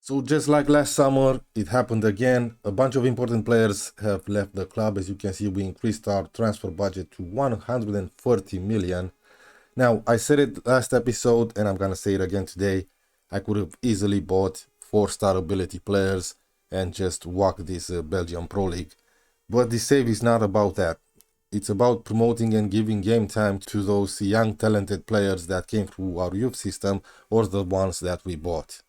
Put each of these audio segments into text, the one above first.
So just like last summer, it happened again. A bunch of important players have left the club. As you can see, we increased our transfer budget to 140 million. Now, I said it last episode and I'm gonna say it again today. I could have easily bought 4-star ability players and just walk this Belgian Pro League. But the save is not about that. It's about promoting and giving game time to those young talented players that came through our youth system or the ones that we bought.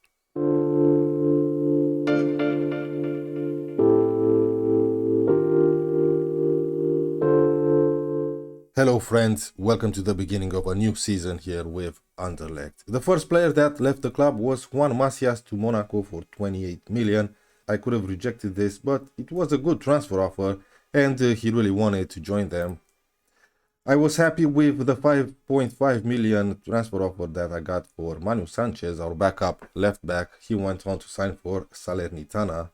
Hello friends, welcome to the beginning of a new season here with Anderlecht. The first player that left the club was Juan Macias to Monaco for 28 million. I could have rejected this, but it was a good transfer offer and he really wanted to join them. I was happy with the 5.5 million transfer offer that I got for Manu Sanchez, our backup left back. He went on to sign for Salernitana.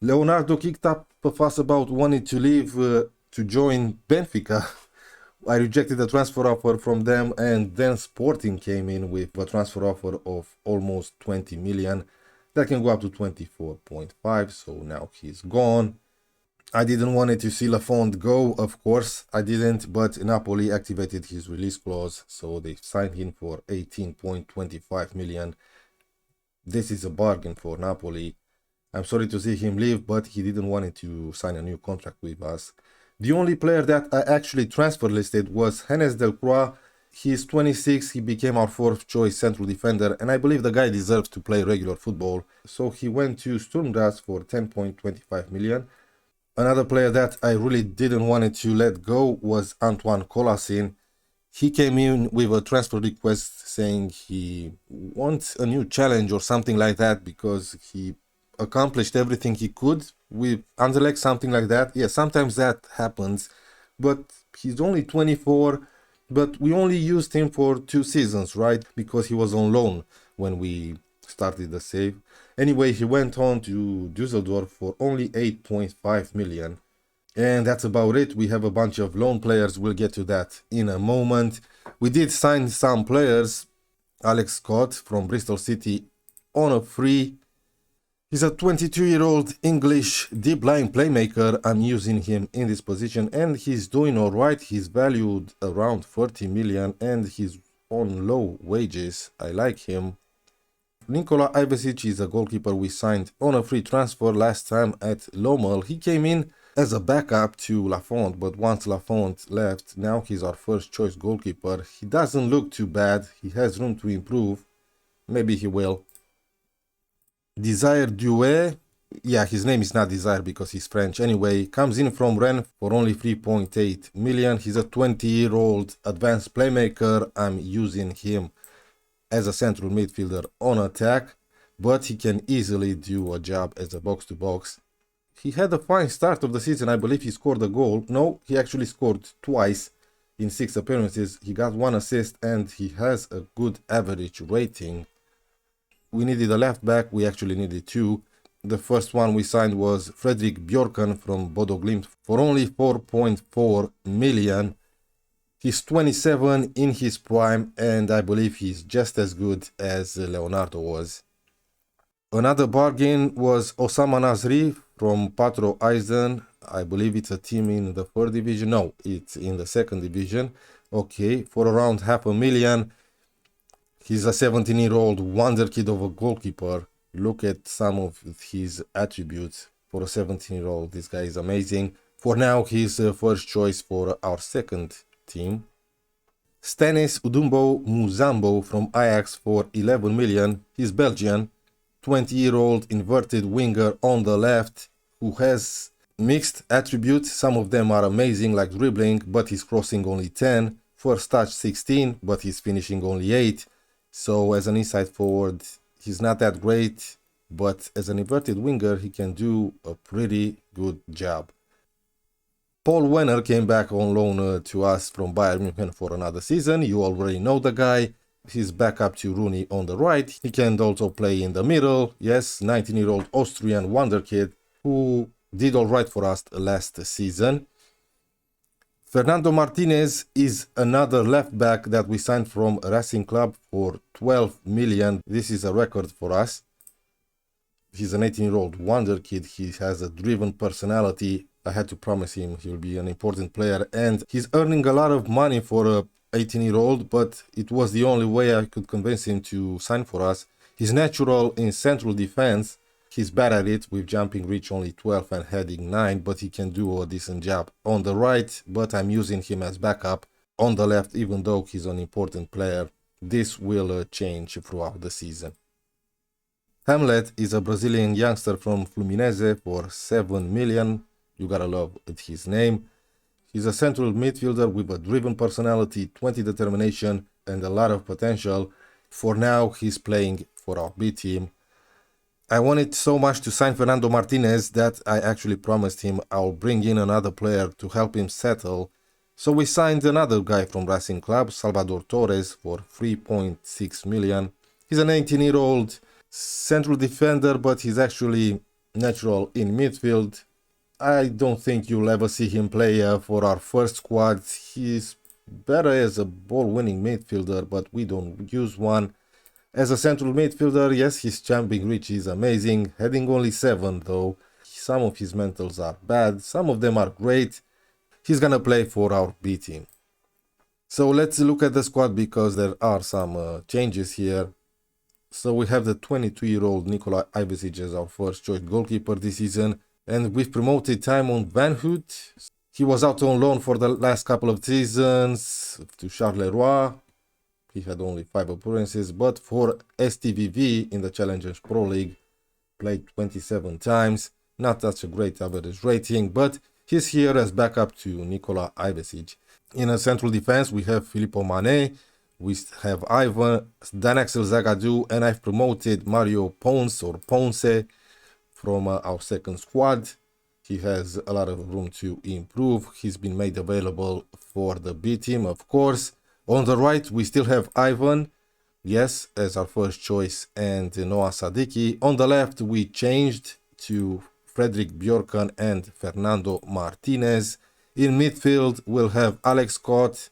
Leonardo kicked up a fuss about wanting to leave to join Benfica. I rejected the transfer offer from them, and then Sporting came in with a transfer offer of almost 20 million. That can go up to 24.5, so now he's gone. I didn't want to see Lafont go, of course. I didn't, but Napoli activated his release clause, so they signed him for 18.25 million. This is a bargain for Napoli. I'm sorry to see him leave, but he didn't want to sign a new contract with us. The only player that I actually transfer listed was Hennes Delcroix. He's 26, he became our fourth choice central defender, and I believe the guy deserves to play regular football. So he went to Sturm Graz for 10.25 million. Another player that I really didn't want to let go was Antoine Colasin. He came in with a transfer request saying he wants a new challenge or something like that because he accomplished everything he could with Anderlecht, something like that. Yeah, sometimes that happens, but he's only 24, but we only used him for 2 seasons, right? Because he was on loan when we started the save. Anyway, he went on to Düsseldorf for only 8.5 million. And that's about it. We have a bunch of loan players. We'll get to that in a moment. We did sign some players. Alex Scott from Bristol City on a free. He's a 22-year-old English deep line playmaker. I'm using him in this position and he's doing alright. He's valued around 40 million and he's on low wages. I like him. Nikola Ivesic is a goalkeeper we signed on a free transfer last time at Lommel. He came in as a backup to Lafont, but once Lafont left, now he's our first choice goalkeeper. He doesn't look too bad. He has room to improve. Maybe he will. Desire Doué, yeah, his name is not Desire because he's French. Anyway, comes in from Rennes for only 3.8 million. He's a 20-year-old advanced playmaker. I'm using him as a central midfielder on attack, but he can easily do a job as a box-to-box. He had a fine start of the season. I believe he scored a goal. No, he actually scored twice in 6 appearances. He got 1 assist and he has a good average rating. We needed a left back. We actually needed 2. The first one we signed was Fredrik Bjorkan from Bodo Glimt for only 4.4 million. He's 27 in his prime and I believe he's just as good as Leonardo was. Another bargain was Osama Nasri from Patro Eisen. I believe it's a team in the 3rd division. No, it's in the 2nd division. Okay, for around $500,000. He's a 17-year-old wonder kid of a goalkeeper. Look at some of his attributes for a 17-year-old. This guy is amazing. For now, he's first choice for our 2nd team. Stanis Udumbo Muzambo from Ajax for 11 million. He's Belgian, 20-year-old inverted winger on the left who has mixed attributes. Some of them are amazing like dribbling, but he's crossing only 10. First touch 16, but he's finishing only 8. So as an inside forward, he's not that great, but as an inverted winger, he can do a pretty good job. Paul Wenner came back on loan to us from Bayern Munich for another season. You already know the guy. He's back up to Rooney on the right. He can also play in the middle. Yes, 19-year-old Austrian wonder kid who did alright for us last season. Fernando Martinez is another left back that we signed from Racing Club for 12 million. This is a record for us. He's an 18-year-old wonder kid. He has a driven personality. I had to promise him he'll be an important player, and he's earning a lot of money for a 18-year-old, but it was the only way I could convince him to sign for us. He's natural in central defense. He's bad at it with jumping reach only 12 and heading 9, but he can do a decent job on the right, but I'm using him as backup on the left, even though he's an important player. This will change throughout the season. Hamlet is a Brazilian youngster from Fluminense for 7 million. You gotta love his name. He's a central midfielder with a driven personality, 20 determination, and a lot of potential. For now, he's playing for our B team. I wanted so much to sign Fernando Martinez that I actually promised him I'll bring in another player to help him settle. So we signed another guy from Racing Club, Salvador Torres, for 3.6 million. He's an 18-year-old central defender, but he's actually natural in midfield. I don't think you'll ever see him play for our first squad. He's better as a ball-winning midfielder, but we don't use one. As a central midfielder, yes, his jumping reach is amazing, heading only 7 though. Some of his mentals are bad, some of them are great. He's gonna play for our B team. So let's look at the squad because there are some changes here. So we have the 22-year-old Nikola Ivesic as our first choice goalkeeper this season. And we've promoted Timon Van Hout. He was out on loan for the last couple of seasons to Charleroi. He had only 5 appearances, but for STVV in the Challengers Pro League, played 27 times. Not such a great average rating, but he's here as backup to Nikola Ivesic. In a central defense, we have Filippo Mane, we have Ivan, Dan Axel Zagadou, and I've promoted Mario Ponce from our second squad. He has a lot of room to improve. He's been made available for the B team, of course. On the right, we still have Ivan, yes, as our first choice, and Noah Sadiki. On the left, we changed to Fredrik Bjorkan and Fernando Martinez. In midfield, we'll have Alex Scott,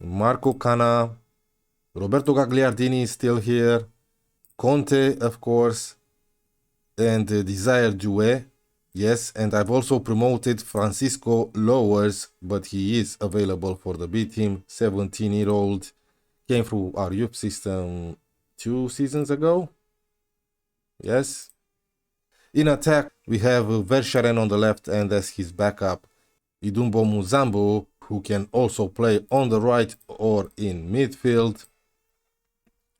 Marco Cana, Roberto Gagliardini is still here, Conte, of course, and Desire Doué. Yes, and I've also promoted Francisco Lowers, but he is available for the B team. 17-year-old, came through our youth system 2 seasons ago. Yes. In attack, we have Verscharen on the left and as his backup, Idumbo Muzambo, who can also play on the right or in midfield.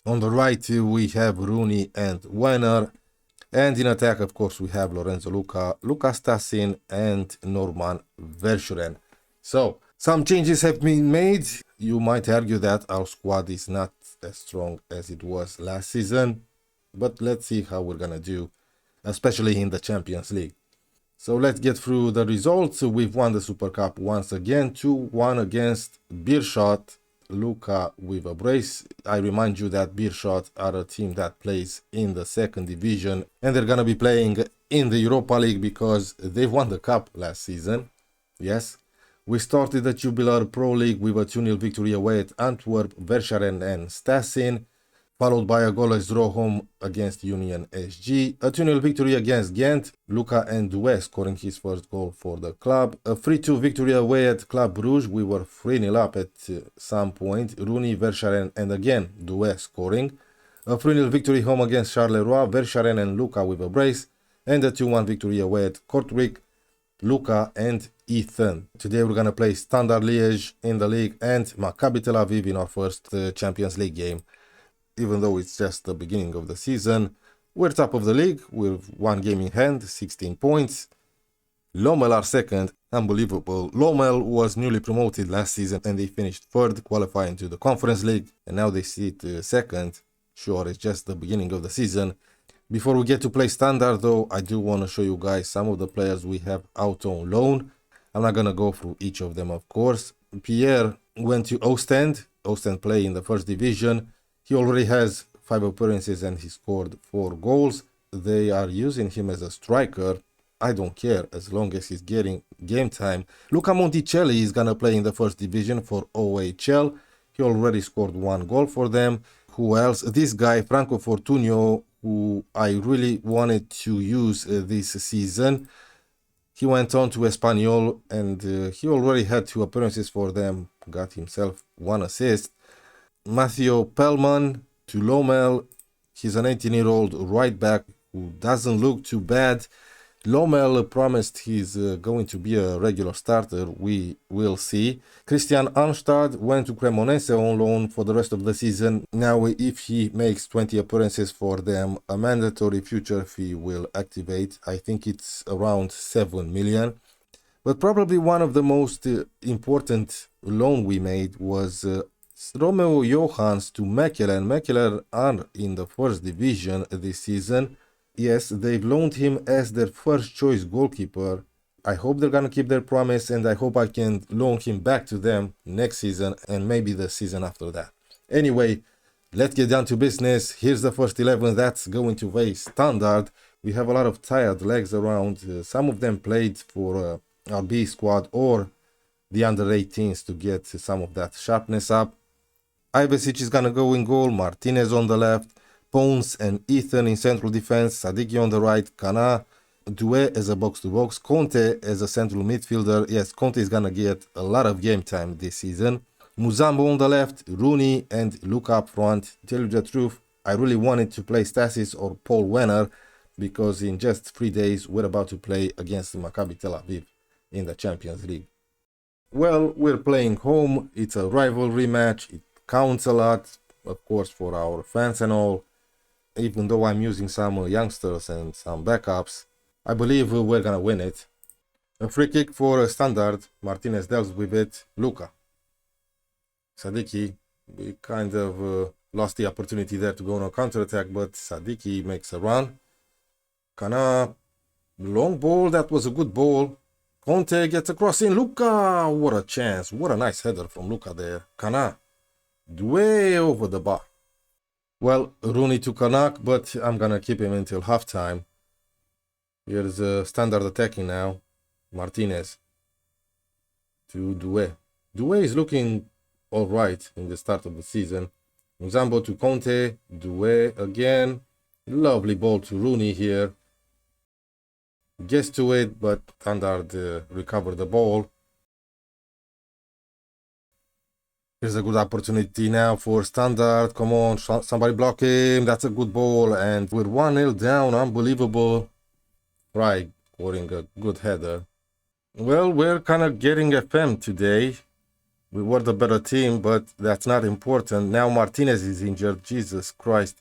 On the right, we have Rooney and Werner. And in attack, of course, we have Lorenzo Luca, Lucas Tassin, and Norman Verschuren. So, some changes have been made. You might argue that our squad is not as strong as it was last season. But let's see how we're gonna do, especially in the Champions League. So let's get through the results. We've won the Super Cup once again, 2-1 against Beerschot. Luca with a brace. I remind you that Beerschot are a team that plays in the second division and they're gonna be playing in the Europa League because they won the cup last season. Yes. We started the Tubular Pro League with a 2-0 victory away at Antwerp, Verscharen and Stassin, followed by a goalless draw home against Union SG, a 2-0 victory against Ghent, Luca and Doué scoring his first goal for the club, a 3-2 victory away at Club Brugge. We were 3-0 up at some point, Rooney, Verscharen and again Doué scoring, a 3-0 victory home against Charleroi, Verscharen and Luca with a brace, and a 2-1 victory away at Kortrijk, Luca and Ethan. Today we're gonna play Standard Liège in the league and Maccabi Tel Aviv in our first Champions League game. Even though it's just the beginning of the season, we're top of the league with 1 game in hand, 16 points. Lommel are second, unbelievable. Lommel was newly promoted last season and they finished 3rd, qualifying to the Conference League, and now they sit 2nd. Sure, it's just the beginning of the season. Before we get to play Standard though, I do want to show you guys some of the players we have out on loan. I'm not gonna go through each of them, of course. Pierre went to Ostend play in the 1st division. He already has 5 appearances and he scored 4 goals. They are using him as a striker. I don't care as long as he's getting game time. Luca Monticelli is gonna play in the 1st division for OHL. He already scored 1 goal for them. Who else? This guy, Franco Fortunio, who I really wanted to use this season. He went on to Espanyol and he already had 2 appearances for them, got himself 1 assist. Matthew Pellman to Lomel. He's an 18-year-old right back who doesn't look too bad. Lomel promised he's going to be a regular starter. We will see. Christian Arnstad went to Cremonese on loan for the rest of the season. Now, if he makes 20 appearances for them, a mandatory future fee will activate. I think it's around 7 million. But probably one of the most important loan we made was Romeo Johans to Mechelen. Mechelen are in the first division this season. Yes, they've loaned him as their first choice goalkeeper. I hope they're gonna keep their promise, and I hope I can loan him back to them next season and maybe the season after that. Anyway, let's get down to business. Here's the first 11 that's going to face Standard. We have a lot of tired legs around. Some of them played for our B squad or the under 18s to get some of that sharpness up. Ivesic is gonna go in goal, Martinez on the left, Pons and Ethan in central defense, Sadiki on the right, Kana, Doué as a box-to-box, Conte as a central midfielder. Yes, Conte is gonna get a lot of game time this season. Muzambo on the left, Rooney and Luka up front. Tell you the truth, I really wanted to play Stasis or Paul Wenner because in just 3 days we're about to play against Maccabi Tel Aviv in the Champions League. Well, we're playing home, it's a rivalry match, it counts a lot, of course, for our fans and all. Even though I'm using some youngsters and some backups, I believe we're gonna win it. A free kick for a Standard. Martinez deals with it. Luka. Sadiki, we kind of lost the opportunity there to go on a counter-attack, but Sadiki makes a run. Kana, long ball, that was a good ball. Conte gets across in. Luka, what a chance. What a nice header from Luka there. Kana, way over the bar. Well, Rooney to Kanak, but I'm gonna keep him until halftime. Here's a Standard attacking now. Martinez to Doué. Doué is looking alright in the start of the season. Muzambo to Conte. Doué again. Lovely ball to Rooney here. Gets to it, but Standard recovered the ball. Here's a good opportunity now for Standard. Come on, somebody block him. That's a good ball. And we're 1-0 down. Unbelievable. Right, scoring a good header. Well, we're kind of getting FM today. We were the better team, but that's not important. Now Martinez is injured. Jesus Christ.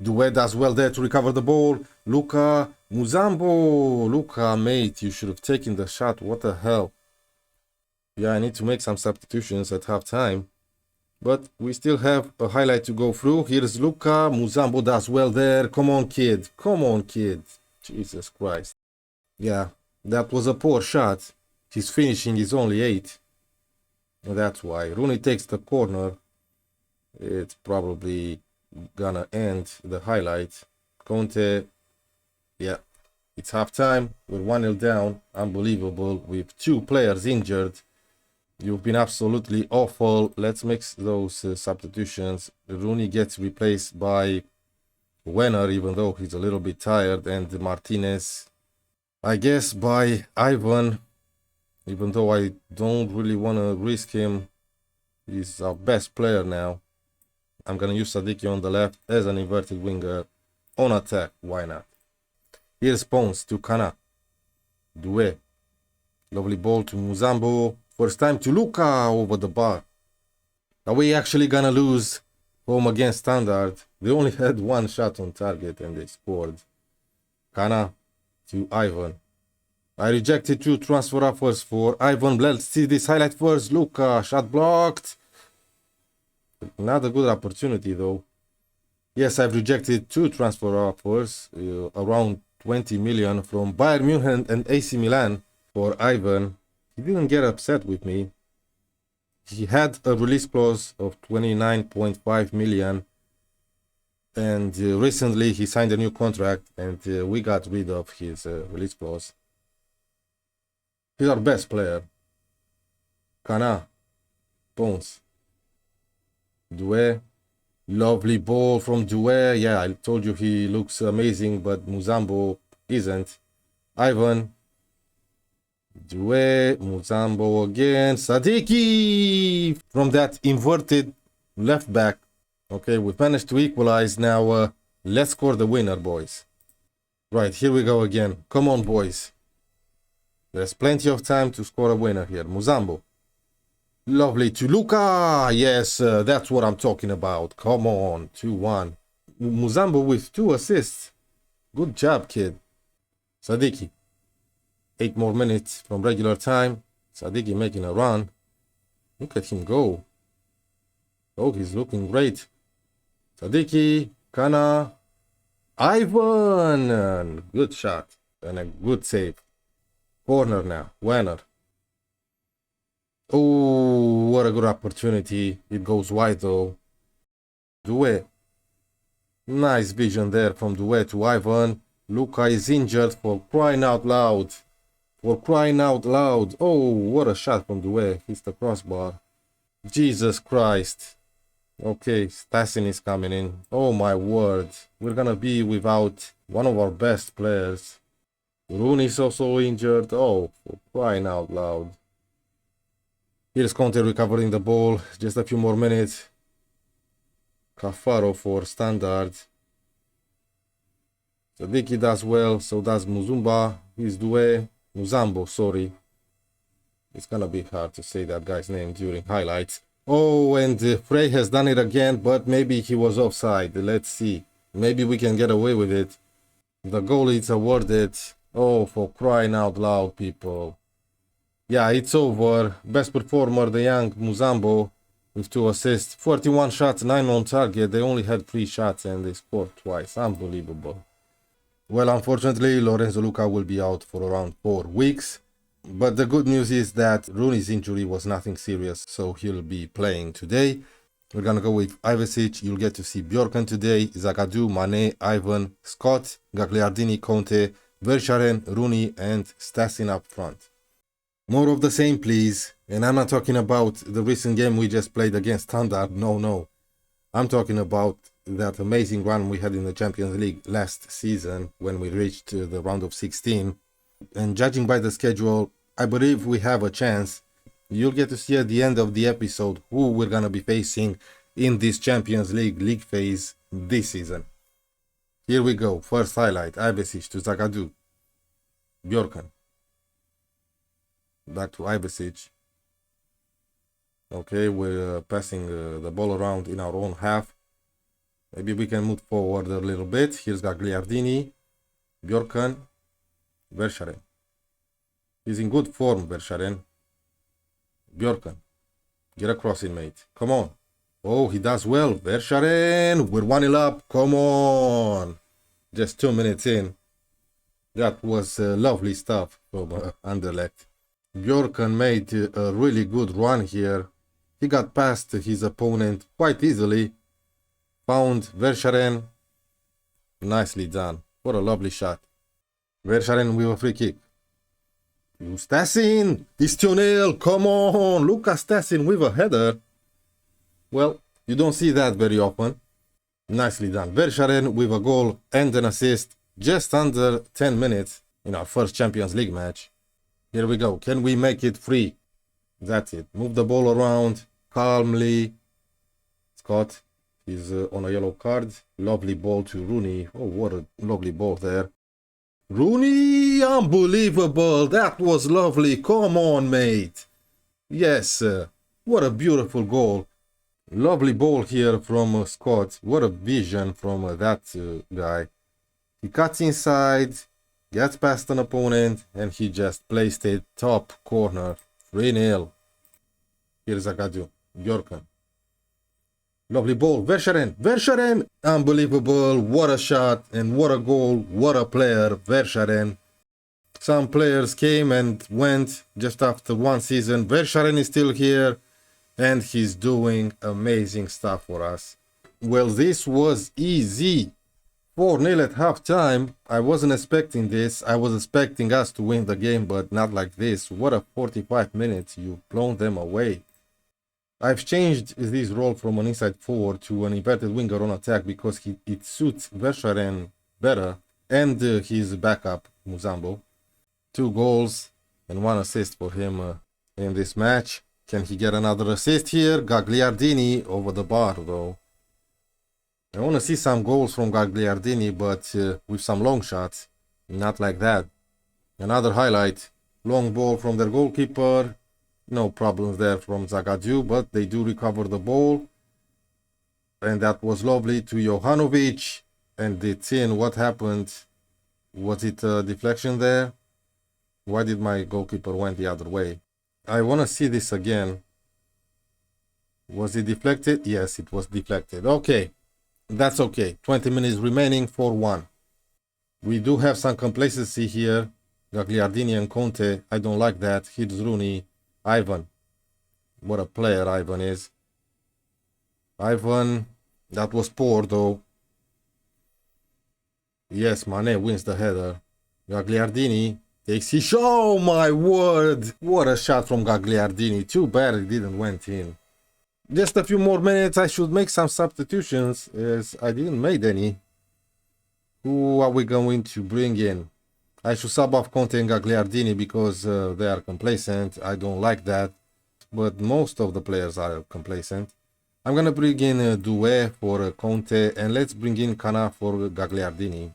Doué does well there to recover the ball. Luka, Muzambo. Luka, mate, you should have taken the shot. What the hell? Yeah, I need to make some substitutions at halftime. But we still have a highlight to go through. Here's Luka. Muzambo does well there. Come on, kid. Come on, kid. Jesus Christ. Yeah, that was a poor shot. His finishing is only 8. That's why. Rooney takes the corner. It's probably gonna end the highlight. Conte. Yeah, it's halftime. We're 1-0 down. Unbelievable. With 2 players injured. You've been absolutely awful. Let's mix those substitutions. Rooney gets replaced by Wenner, even though he's a little bit tired, and Martinez, I guess, by Ivan, even though I don't really want to risk him. He's our best player now. I'm going to use Sadiki on the left as an inverted winger on attack. Why not? Here's Pons to Kana. Doué. Lovely ball to Muzambo. First time to Luka over the bar. Are we actually gonna lose home against Standard? They only had 1 shot on target and they scored. Kana to Ivan. I rejected 2 transfer offers for Ivan. Let's see this highlight first. Luka, shot blocked. Not a good opportunity though. Yes, I've rejected 2 transfer offers, around 20 million from Bayern Munich and AC Milan for Ivan. He didn't get upset with me. He had a release clause of 29.5 million and recently he signed a new contract and we got rid of his release clause. He's our best player. Kana, Pons, Doué, Lovely ball from Doué. Yeah, I told you he looks amazing, but Muzambo isn't. Ivan. Doué. Muzambo again. Sadiki! From that inverted left back. Okay, we managed to equalize. Now, let's score the winner, boys. Right, here we go again. Come on, boys. There's plenty of time to score a winner here. Muzambo. Lovely to Luca. Yes, that's what I'm talking about. Come on. 2-1. Muzambo with 2 assists. Good job, kid. Sadiki. 8 more minutes from regular time. Sadiki making a run. Look at him go. Oh, he's looking great. Sadiki. Kana. Ivan. Good shot. And a good save. Corner now. Winner. Oh, what a good opportunity. It goes wide though. Doué. Nice vision there from Doué to Ivan. Luca is injured, for crying out loud. For crying out loud. Oh, what a shot from Doué. Hits the crossbar. Jesus Christ. Okay, Stassin is coming in. Oh my word. We're gonna be without one of our best players. Rooney is also injured. Oh, for crying out loud. Here's Conte recovering the ball. Just a few more minutes. Cafaro for standard. Sadiki does well. So does Muzumba. He's Doué. Muzambo, sorry. It's gonna be hard to say that guy's name during highlights. Oh, and Frey has done it again, but maybe he was offside. Let's see. Maybe we can get away with it. The goal is awarded. Oh, for crying out loud, people. Yeah, it's over. Best performer, the young Muzambo, with 2 assists. 41 shots, 9 on target. They only had 3 shots and they scored twice. Unbelievable. Well, unfortunately, Lorenzo Luca will be out for around 4 weeks. But the good news is that Rooney's injury was nothing serious, so he'll be playing today. We're gonna go with Ivesic. You'll get to see Bjorkan today, Zagadou, Mane, Ivan, Scott, Gagliardini, Conte, Verscharen, Rooney, and Stassin up front. More of the same, please. And I'm not talking about the recent game we just played against Standard. No. I'm talking about that amazing run we had in the Champions League last season when we reached the round of 16. And judging by the schedule, I believe we have a chance. You'll get to see at the end of the episode who we're gonna be facing in this Champions League phase this season. Here we go. First highlight. Ivesic to Zagadou. Bjorkan. Back to Ivesic. Okay, we're passing the ball around in our own half. Maybe we can move forward a little bit. Here's Gagliardini. Bjorkan. Verscharen. He's in good form, Verscharen. Bjorkan. Get a crossing, mate. Come on. Oh, he does well. Verscharen. We're 1-0 up. Come on. Just 2 minutes in. That was lovely stuff from Anderlecht. Bjorkan made a really good run here. He got past his opponent quite easily. Found Verscharen. Nicely done. What a lovely shot. Verscharen with a free kick. Stassin! It's 2-0. Come on! Lucas Stassin with a header. Well, you don't see that very often. Nicely done. Verscharen with a goal and an assist. Just under 10 minutes in our first Champions League match. Here we go. Can we make it free? That's it. Move the ball around calmly. Scott is on a yellow card. Lovely ball to Rooney. Oh, what a lovely ball there. Rooney, unbelievable. That was lovely. Come on, mate. Yes, what a beautiful goal. Lovely ball here from Scott. What a vision from that guy. He cuts inside, gets past an opponent, and he just placed it top corner. 3-0. Here's Zagadou. Bjorkan. Lovely ball. Verscharen. Unbelievable. What a shot and what a goal. What a player. Verscharen. Some players came and went just after one season. Verscharen is still here and he's doing amazing stuff for us. Well, this was easy. 4-0 at halftime. I wasn't expecting this. I was expecting us to win the game, but not like this. What a 45 minutes. You've blown them away. I've changed this role from an inside forward to an inverted winger on attack because it suits Verscharen better and his backup, Muzambo. 2 goals and 1 assist for him in this match. Can he get another assist here? Gagliardini over the bar though. I want to see some goals from Gagliardini, but with some long shots. Not like that. Another highlight. Long ball from their goalkeeper. No problems there from Zagadou, but they do recover the ball. And that was lovely to Johanovic. And it's in. What happened? Was it a deflection there? Why did my goalkeeper went the other way? I want to see this again. Was it deflected? Yes, it was deflected. Okay. That's okay. 20 minutes remaining, 4-1. We do have some complacency here. Gagliardini and Conte. I don't like that. Hits Rooney. Ivan. What a player Ivan is. Ivan. That was poor though. Yes, Mane wins the header. Gagliardini takes his shot. Oh my word! What a shot from Gagliardini. Too bad it didn't went in. Just a few more minutes. I should make some substitutions as I didn't make any. Who are we going to bring in? I should sub off Conte and Gagliardini because they are complacent. I don't like that. But most of the players are complacent. I'm going to bring in Doué for Conte and let's bring in Cana for Gagliardini.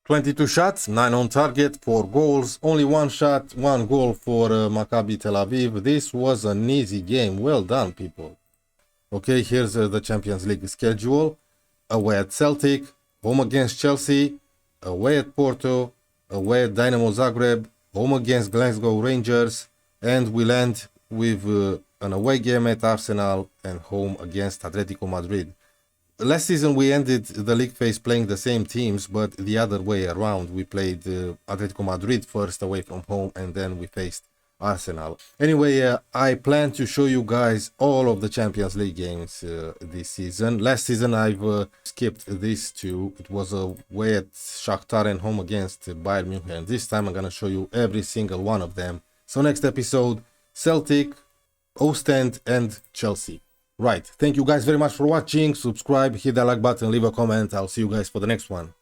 22 shots, 9 on target, 4 goals. Only 1 shot, 1 goal for Maccabi Tel Aviv. This was an easy game. Well done, people. Okay, here's the Champions League schedule. Away at Celtic, home against Chelsea, away at Porto, away at Dynamo Zagreb, home against Glasgow Rangers, and we'll end with an away game at Arsenal and home against Atletico Madrid. Last season we ended the league phase playing the same teams, but the other way around. We played Atletico Madrid first away from home and then we faced Arsenal. Anyway, I plan to show you guys all of the Champions League games this season. Last season I've skipped these 2. It was away at Shakhtar and home against Bayern Munich. This time I'm gonna show you every single one of them. So next episode, Celtic, Ostend and Chelsea. Right, thank you guys very much for watching. Subscribe, hit that like button, leave a comment. I'll see you guys for the next one.